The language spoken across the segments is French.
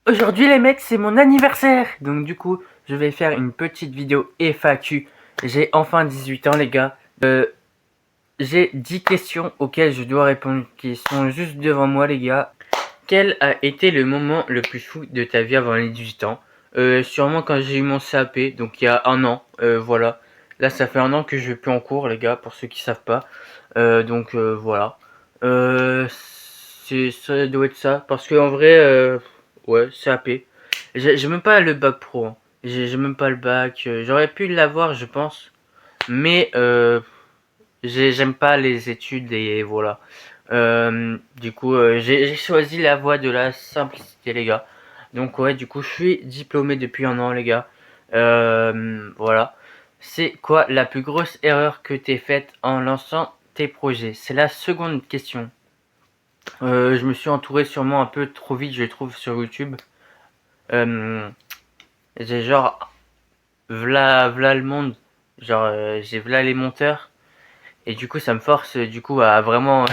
Aujourd'hui les mecs, c'est mon anniversaire. Donc du coup, je vais faire une petite vidéo FAQ. J'ai enfin 18 ans les gars. J'ai 10 questions auxquelles je dois répondre qui sont juste devant moi les gars. Quel a été le moment le plus fou de ta vie avant les 18 ans? Sûrement quand j'ai eu mon CAP, donc il y a un an, voilà. Là ça fait un an que je vais plus en cours les gars, pour ceux qui savent pas. Voilà. Ça doit être ça, parce que en vrai, ouais, CAP. J'ai même pas le bac pro, hein. J'ai même pas le bac. J'aurais pu l'avoir, je pense, mais j'aime pas les études et voilà. Du coup, j'ai choisi la voie de la simplicité, les gars. Donc ouais, du coup, je suis diplômé depuis un an, les gars. Voilà. C'est quoi la plus grosse erreur que t'aies faite en lançant tes projets? C'est la seconde question. Je me suis entouré sûrement un peu trop vite, je trouve, sur YouTube. J'ai genre, v'là le monde. Genre, j'ai v'là les monteurs. Et du coup, ça me force, du coup, à vraiment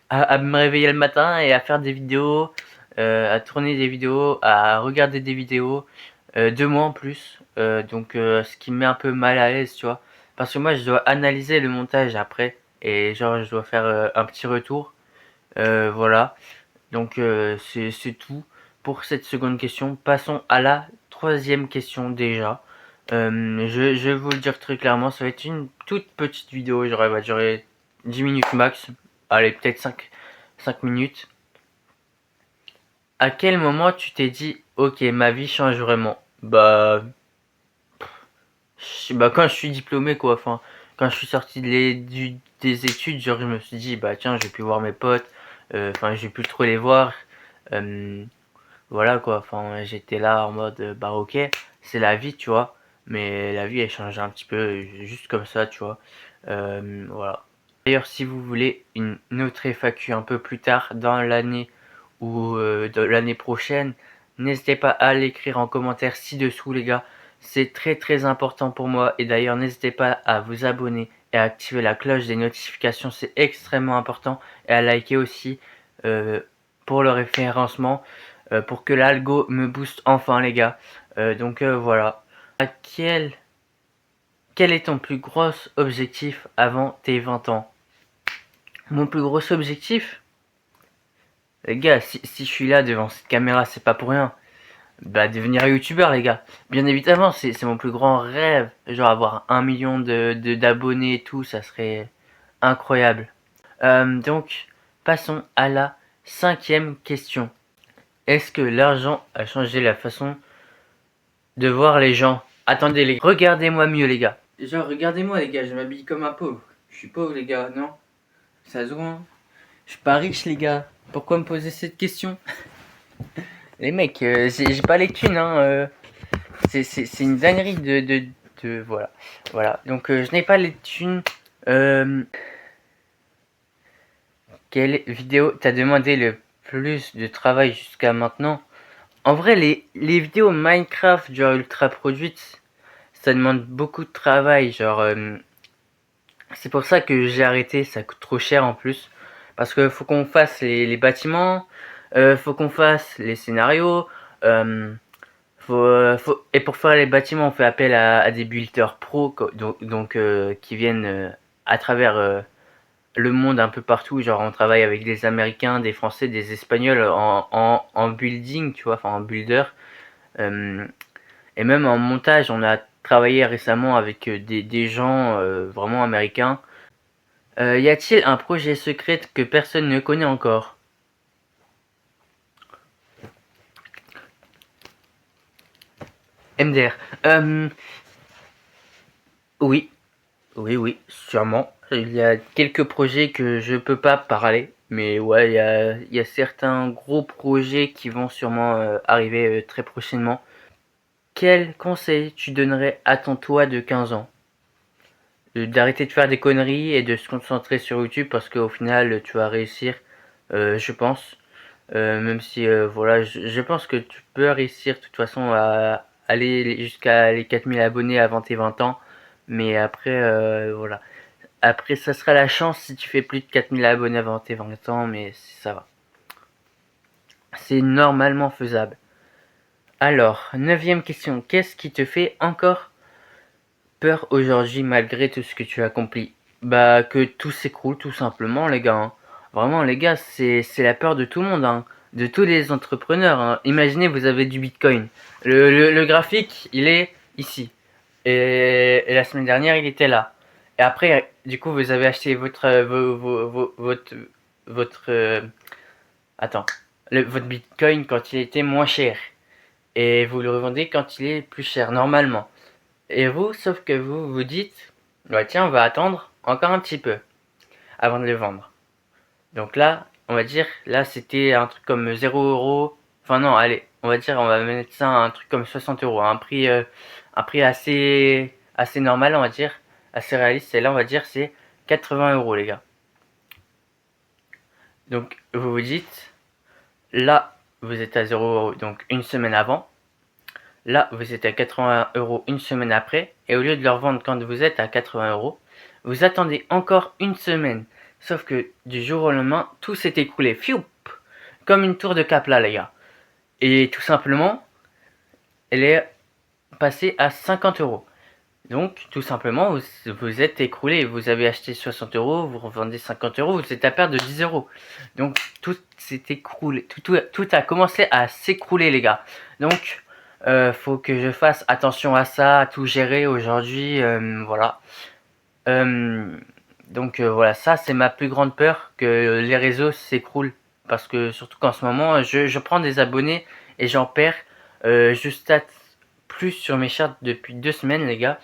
à me réveiller le matin et à faire des vidéos, à tourner des vidéos, à regarder des vidéos, de moi en plus. Ce qui me met un peu mal à l'aise, tu vois. Parce que moi, je dois analyser le montage après. Et genre, je dois faire un petit retour. Voilà. C'est tout pour cette seconde question. Passons à la troisième question déjà. Je vais vous le dire très clairement, ça va être une toute petite vidéo, genre elle va durer 10 minutes max. Allez, peut-être 5 minutes. À quel moment tu t'es dit, ok, ma vie change vraiment? Bah, quand je suis diplômé, quoi. Enfin, quand je suis sorti des études, genre, je me suis dit, bah, tiens, je vais plus voir mes potes. Enfin, je vais plus trop les voir. Euh, voilà, quoi. Enfin, j'étais là en mode, bah, ok, c'est la vie, tu vois. Mais la vie, elle change un petit peu, juste comme ça, tu vois. Voilà. D'ailleurs, si vous voulez une autre FAQ un peu plus tard dans l'année ou de l'année prochaine, n'hésitez pas à l'écrire en commentaire ci-dessous les gars. C'est très très important pour moi et d'ailleurs n'hésitez pas à vous abonner et à activer la cloche des notifications, c'est extrêmement important, et à liker aussi euh, pour le référencement, pour que l'algo me booste enfin les gars. Voilà. Quel est ton plus gros objectif avant tes 20 ans? Mon plus gros objectif? Les gars, si je suis là devant cette caméra, c'est pas pour rien. Bah, devenir youtubeur, les gars. Bien évidemment, c'est mon plus grand rêve. Genre, avoir 1 million d'abonnés et tout, ça serait incroyable. Donc, passons à la cinquième question. Est-ce que l'argent a changé la façon de voir les gens? Attendez, les gars. Regardez-moi mieux, les gars. Genre, regardez-moi, les gars, je m'habille comme un pauvre. Je suis pauvre, les gars, non? Ça se voit, hein. Je suis pas riche, les gars. Pourquoi me poser cette question? Les mecs, j'ai pas les thunes, hein. C'est une dinguerie voilà. Voilà. Donc, je n'ai pas les thunes. Euh, Quelle vidéo t'a demandé le plus de travail jusqu'à maintenant? En vrai, les vidéos Minecraft, genre ultra produites, ça demande beaucoup de travail. Genre, c'est pour ça que j'ai arrêté. Ça coûte trop cher en plus. Parce que faut qu'on fasse les bâtiments, faut qu'on fasse les scénarios. Euh, Et pour faire les bâtiments, on fait appel à des builders pros, qui viennent à travers le monde un peu partout. Genre, on travaille avec des Américains, des Français, des Espagnols en building, tu vois, enfin en builder. Euh, et même en montage, on a travaillé récemment avec des gens vraiment américains. Y a-t-il un projet secret que personne ne connaît encore? MDR. Oui, oui, sûrement. Il y a quelques projets que je peux pas parler, mais ouais, il y a certains gros projets qui vont sûrement arriver très prochainement. Quel conseil tu donnerais à ton toi de 15 ans? D'arrêter de faire des conneries et de se concentrer sur YouTube parce qu'au final, tu vas réussir, je pense. Même si, voilà, je pense que tu peux réussir de toute façon à aller jusqu'à les 4000 abonnés avant tes 20 ans. Mais après, voilà. Après, ça sera la chance si tu fais plus de 4000 abonnés avant tes 20 ans, mais ça va. C'est normalement faisable. Alors, neuvième question. Qu'est-ce qui te fait encore peur aujourd'hui malgré tout ce que tu as accompli? Bah, que tout s'écroule tout simplement, les gars, hein. Vraiment, les gars, c'est la peur de tout le monde, hein. De tous les entrepreneurs, hein. Imaginez, vous avez du Bitcoin. Le graphique, il est ici. Et la semaine dernière, il était là. Et après, du coup, vous avez acheté votre attends, votre Bitcoin quand il était moins cher. Et vous le revendez quand il est plus cher, normalement. Et vous, sauf que vous vous dites, ouais, tiens, on va attendre encore un petit peu avant de le vendre. Donc là, on va dire, là c'était un truc comme 0 €. Enfin non, allez, on va dire, on va mettre ça à un truc comme 60 €. Un prix assez normal, on va dire, assez réaliste. Et là, on va dire, c'est 80 € les gars. Donc vous vous dites, là, vous êtes à 0 € donc une semaine avant. Là, vous êtes à 80 € une semaine après, et au lieu de leur vendre quand vous êtes à 80 €, vous attendez encore une semaine. Sauf que du jour au lendemain, tout s'est écoulé. Fioup! Comme une tour de Capla, les gars. Et tout simplement, elle est passée à 50 €. Donc, tout simplement, vous êtes écroulé. Vous avez acheté 60 €, vous revendez 50 €, vous êtes à perdre de 10 €. Donc, tout s'est écroulé. Tout a commencé à s'écrouler, les gars. Donc, faut que je fasse attention à ça, à tout gérer aujourd'hui, voilà. Donc voilà, ça c'est ma plus grande peur, que les réseaux s'écroulent. Parce que surtout qu'en ce moment, je prends des abonnés et j'en perds. Je state plus sur mes charts depuis 2 semaines, les gars.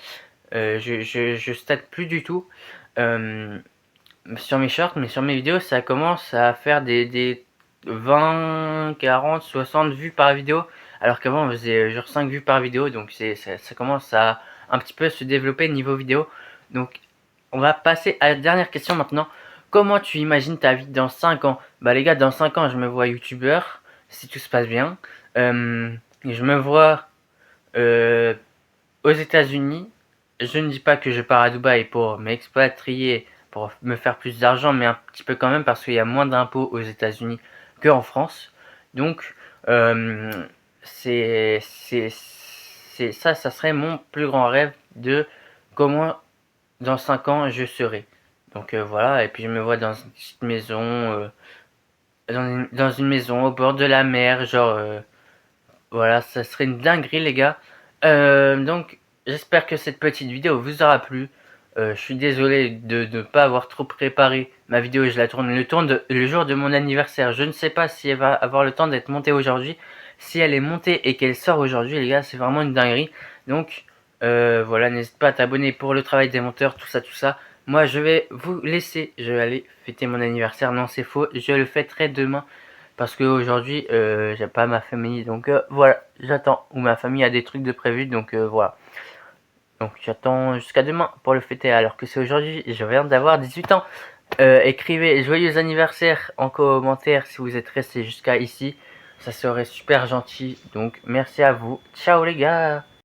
Je state plus du tout sur mes shorts, mais sur mes vidéos, ça commence à faire des 20, 40, 60 vues par vidéo. Alors qu'avant, on faisait genre 5 vues par vidéo. Donc ça commence à un petit peu se développer niveau vidéo. Donc on va passer à la dernière question maintenant. Comment tu imagines ta vie dans 5 ans? Bah les gars, dans 5 ans, je me vois youtubeur, si tout se passe bien. Je me vois aux États-Unis. Je ne dis pas que je pars à Dubaï pour m'expatrier, pour me faire plus d'argent, mais un petit peu quand même parce qu'il y a moins d'impôts aux États-Unis qu'en France. Donc, ça serait mon plus grand rêve de comment dans 5 ans je serai. Donc voilà, et puis je me vois dans une petite maison, dans une maison au bord de la mer, genre voilà, ça serait une dinguerie les gars. Donc j'espère que cette petite vidéo vous aura plu. Je suis désolé de ne pas avoir trop préparé ma vidéo, je la tourne le jour de mon anniversaire. Je ne sais pas si elle va avoir le temps d'être montée aujourd'hui. Si elle est montée et qu'elle sort aujourd'hui, les gars, c'est vraiment une dinguerie. Donc voilà, n'hésite pas à t'abonner pour le travail des monteurs, tout ça, tout ça. Moi, je vais vous laisser. Je vais aller fêter mon anniversaire. Non, c'est faux. Je le fêterai demain. Parce qu'aujourd'hui, j'ai pas ma famille. Donc voilà, j'attends. Ou ma famille a des trucs de prévu. Donc voilà. Donc j'attends jusqu'à demain pour le fêter. Alors que c'est aujourd'hui. Je viens d'avoir 18 ans. Écrivez joyeux anniversaire en commentaire si vous êtes resté jusqu'à ici. Ça serait super gentil. Donc merci à vous. Ciao les gars.